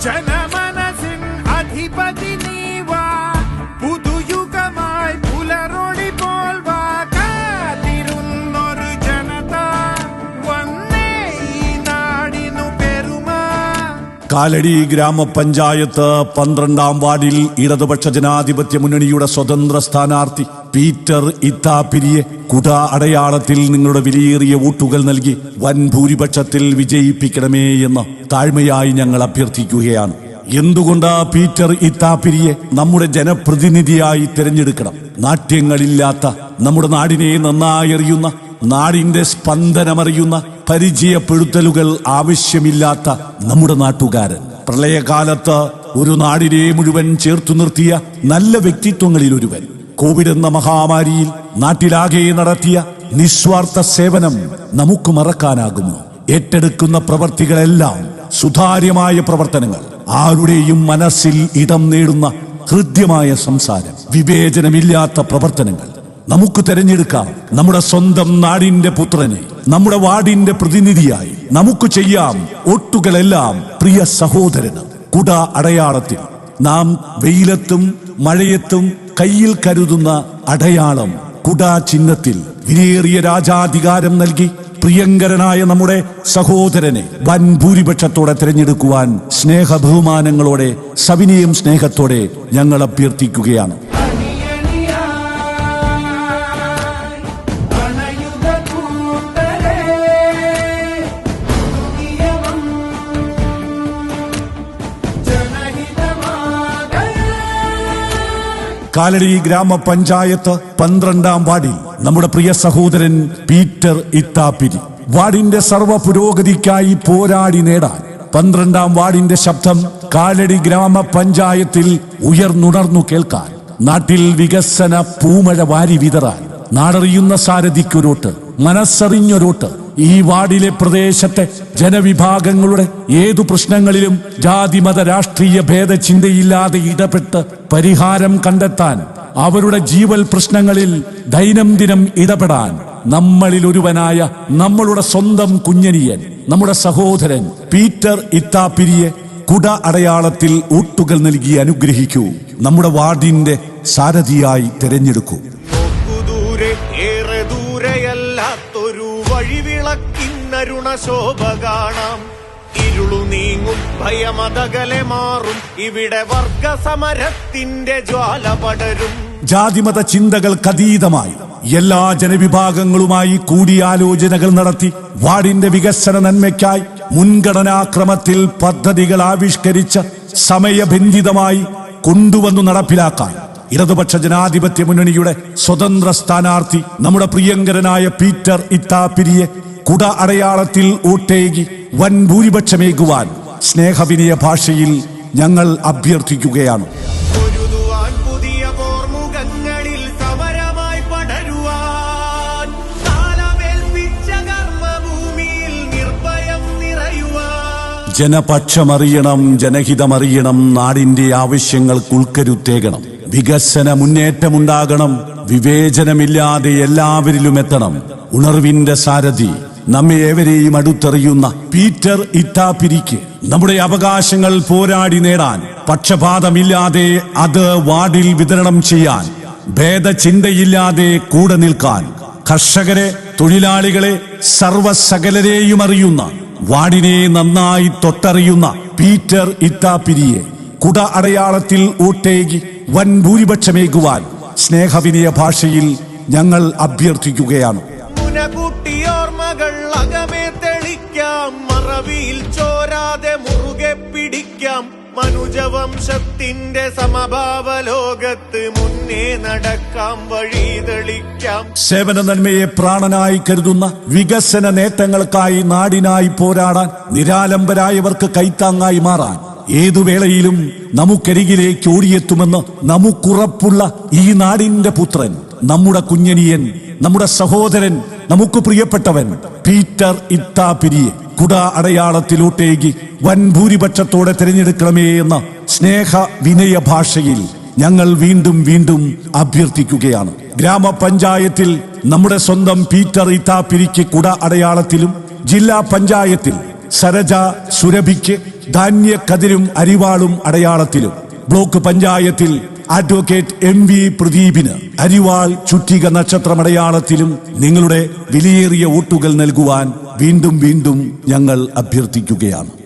ജനമനസിൻ അധിപതി നീവാ, പുതുയുഗമായി പുലരൊളി പോൽ വാ, കാത്തിരുന്നൊരു ജനത വന്നേ ഈ നാടിനു പെരുമ. കാലടി ഗ്രാമപഞ്ചായത്ത് 12-ാം വാർഡിൽ ഇടതുപക്ഷ ജനാധിപത്യ മുന്നണിയുടെ സ്വതന്ത്ര സ്ഥാനാർത്ഥി പീറ്റർ ഇത്താപിരിയെ കുട അടയാളത്തിൽ നിങ്ങളുടെ വിലയേറിയ വോട്ടുകൾ നൽകി വൻ ഭൂരിപക്ഷത്തിൽ വിജയിപ്പിക്കണമേ എന്ന് താഴ്മയായി ഞങ്ങൾ അഭ്യർത്ഥിക്കുകയാണ്. എന്തുകൊണ്ട് പീറ്റർ ഇത്താപിരിയെ നമ്മുടെ ജനപ്രതിനിധിയായി തിരഞ്ഞെടുക്കണം? നാട്യങ്ങളില്ലാത്ത, നമ്മുടെ നാടിനെ നന്നായി അറിയുന്ന, നാടിന്റെ സ്പന്ദനമറിയുന്ന, പരിചയപ്പെടുത്തലുകൾ ആവശ്യമില്ലാത്ത നമ്മുടെ നാട്ടുകാരൻ, പ്രളയകാലത്ത് ഒരു നാടിനെ മുഴുവൻ ചേർത്തു നിർത്തിയ നല്ല വ്യക്തിത്വങ്ങളിൽ ഒരുവൻ, കോവിഡ് എന്ന മഹാമാരിയിൽ നാട്ടിലാകെ നടത്തിയ നിസ്വാർത്ഥ സേവനം നമുക്ക് മറക്കാനാകുമോ? ഏറ്റെടുക്കുന്ന പ്രവർത്തികളെല്ലാം സുതാര്യമായ പ്രവർത്തനങ്ങൾ, ആരുടെയും മനസ്സിൽ ഇടം നേടുന്ന ഹൃദ്യമായ സംസാരം, വിവേചനമില്ലാത്ത പ്രവർത്തനങ്ങൾ. നമുക്ക് തെരഞ്ഞെടുക്കാം നമ്മുടെ സ്വന്തം നാടിന്റെ പുത്രനെ നമ്മുടെ വാർഡിന്റെ പ്രതിനിധിയായി. നമുക്ക് ചെയ്യാം വോട്ടുകളെല്ലാം പ്രിയ സഹോദരന് കുട അടയാളത്തിൽ. നാം വെയിലത്തും മഴയത്തും കയ്യിൽ കരുതുന്ന അടയാളം കുട ചിഹ്നത്തിൽ വിലയേറിയ രാജാധികാരം നൽകി പ്രിയങ്കരനായ നമ്മുടെ സഹോദരനെ വൻ ഭൂരിപക്ഷത്തോടെ തിരഞ്ഞെടുക്കുവാൻ സ്നേഹബഹുമാനങ്ങളോടെ സവിനയം സ്നേഹത്തോടെ ഞങ്ങൾ അഭ്യർത്ഥിക്കുകയാണ്. കാലടി ഗ്രാമപഞ്ചായത്ത് 12-ാം വാർഡിൽ നമ്മുടെ പ്രിയ സഹോദരൻ പീറ്റർ ഇത്താപിരി വാർഡിന്റെ സർവ്വ പുരോഗതിക്കായി പോരാടി നേടാൻ 12-ാം വാർഡിന്റെ ശബ്ദം കാലടി ഗ്രാമപഞ്ചായത്തിൽ ഉയർന്നുണർന്നു കേൾക്കാൻ, നാട്ടിൽ വികസന പൂമഴ വാരി വിതറാൻ, നാടറിയുന്ന സാരഥിക്കൊരോട്ട്, മനസ്സറിഞ്ഞൊരോട്ട്. ഈ വാർഡിലെ പ്രദേശത്തെ ജനവിഭാഗങ്ങളുടെ ഏതു പ്രശ്നങ്ങളിലും ജാതിമത രാഷ്ട്രീയ ഭേദചിന്തയില്ലാതെ ഇടപെട്ട് പരിഹാരം കണ്ടെത്താൻ, അവരുടെ ജീവൽ പ്രശ്നങ്ങളിൽ ദൈനംദിനം ഇടപെടാൻ നമ്മളിൽ ഒരുവനായ നമ്മളുടെ സ്വന്തം കുഞ്ഞനിയൻ, നമ്മുടെ സഹോദരൻ പീറ്റർ ഇത്താപിരിയെ കുട അടയാളത്തിൽ വോട്ടുകൾ നൽകി അനുഗ്രഹിക്കൂ. നമ്മുടെ വാർഡിന്റെ സാരഥിയായി തിരഞ്ഞെടുക്കൂ. ൊരു വഴിവിളക്കിന്നരുണശോഭ കാണാം. ഇരുളു നീങ്ങും, ഭയമതകലെ മാറും, ഇവിടെ വർഗസമരത്തിന്റെ ജ്വാല പടരും. ജാതിമത ചിന്തകൾക്കതീതമായി എല്ലാ ജനവിഭാഗങ്ങളുമായി കൂടിയാലോചനകൾ നടത്തി വാർഡിന്റെ വികസന നന്മയ്ക്കായി മുൻഗണനാക്രമത്തിൽ പദ്ധതികൾ ആവിഷ്കരിച്ച് സമയബന്ധിതമായി കൊണ്ടുവന്നു നടപ്പിലാക്കാൻ ഇടതുപക്ഷ ജനാധിപത്യ മുന്നണിയുടെ സ്വതന്ത്ര സ്ഥാനാർത്ഥി നമ്മുടെ പ്രിയങ്കരനായ പീറ്റർ ഇത്താപിരിയെ കുട അടയാളത്തിൽ വോട്ടേകി വൻ ഭൂരിപക്ഷമേകുവാൻ സ്നേഹവിനയ ഭാഷയിൽ ഞങ്ങൾ അഭ്യർത്ഥിക്കുകയാണ്. ജനപക്ഷമറിയണം, ജനഹിതമറിയണം, നാടിന്റെ ആവശ്യങ്ങൾക്ക് ഉൾക്കരുത്തേകണം, വികസന മുന്നേറ്റമുണ്ടാകണം, വിവേചനമില്ലാതെ എല്ലാവരിലും എത്തണം. ഉണർവിന്റെ സാരഥി, നമ്മെ ഏവരെയും അടുത്തറിയുന്ന പീറ്റർ ഇത്താപിരിക്ക് നമ്മുടെ അവകാശങ്ങൾ പോരാടി നേടാൻ, പക്ഷപാതമില്ലാതെ അത് വാർഡിൽ വിതരണം ചെയ്യാൻ, ഭേദചിന്തയില്ലാതെ കൂടെ നിൽക്കാൻ, കർഷകരെ, തൊഴിലാളികളെ, സർവസകലരെയും അറിയുന്ന, വാർഡിനെ നന്നായി തൊട്ടറിയുന്ന പീറ്റർ ഇത്താപിരിയെ കുട അടയാളത്തിൽ വോട്ടേകി വൻ ഭൂരിപക്ഷമേകുവാൻ സ്നേഹവിനയ ഭാഷയിൽ ഞങ്ങൾ അഭ്യർത്ഥിക്കുകയാണ്. മുനകൂട്ടിയോർമകൾ അകമേ തെളിക്കാം, മറവിയിൽ ചോരാതെ മുറുകെ പിടിക്കാം. മനുജവംശത്തിന്റെ സമഭാവ ലോകത്ത് മുന്നേ നടക്കാം, വഴി തെളിക്കാം. സേവന നന്മയെ പ്രാണനായി കരുതുന്ന, വികസന നേട്ടങ്ങൾക്കായി നാടിനായി പോരാടാൻ, നിരാലംബരായവർക്ക് കൈത്താങ്ങായി മാറാൻ, ഏതുവേളയിലും നമുക്കരികിലേക്ക് ഓടിയെത്തുമെന്ന് നമുക്കുറപ്പുള്ള ഈ നാടിന്റെ പുത്രൻ, നമ്മുടെ കുഞ്ഞനിയൻ, നമ്മുടെ സഹോദരൻ, നമുക്ക് പ്രിയപ്പെട്ടവൻ പീറ്റർ ഇത്താപിരിയെ കുട അടയാളത്തിലോട്ടേക്ക് വൻ ഭൂരിപക്ഷത്തോടെ തിരഞ്ഞെടുക്കണമേ എന്ന സ്നേഹ വിനയ ഭാഷയിൽ ഞങ്ങൾ വീണ്ടും വീണ്ടും അഭ്യർത്ഥിക്കുകയാണ്. ഗ്രാമപഞ്ചായത്തിൽ നമ്മുടെ സ്വന്തം പീറ്റർ ഇത്താപിരിക്ക് കുട അടയാളത്തിലും, ജില്ലാ പഞ്ചായത്തിൽ സരജ സുരഭിക്ക് ധാന്യക്കതിരും അരിവാളും അടയാളത്തിലും, ബ്ലോക്ക് പഞ്ചായത്തിൽ അഡ്വക്കേറ്റ് MV പ്രദീപിന് അരിവാൾ ചുറ്റിക നക്ഷത്രമടയാളത്തിലും നിങ്ങളുടെ വിലയേറിയ വോട്ടുകൾ നൽകുവാൻ വീണ്ടും വീണ്ടും ഞങ്ങൾ അഭ്യർത്ഥിക്കുകയാണ്.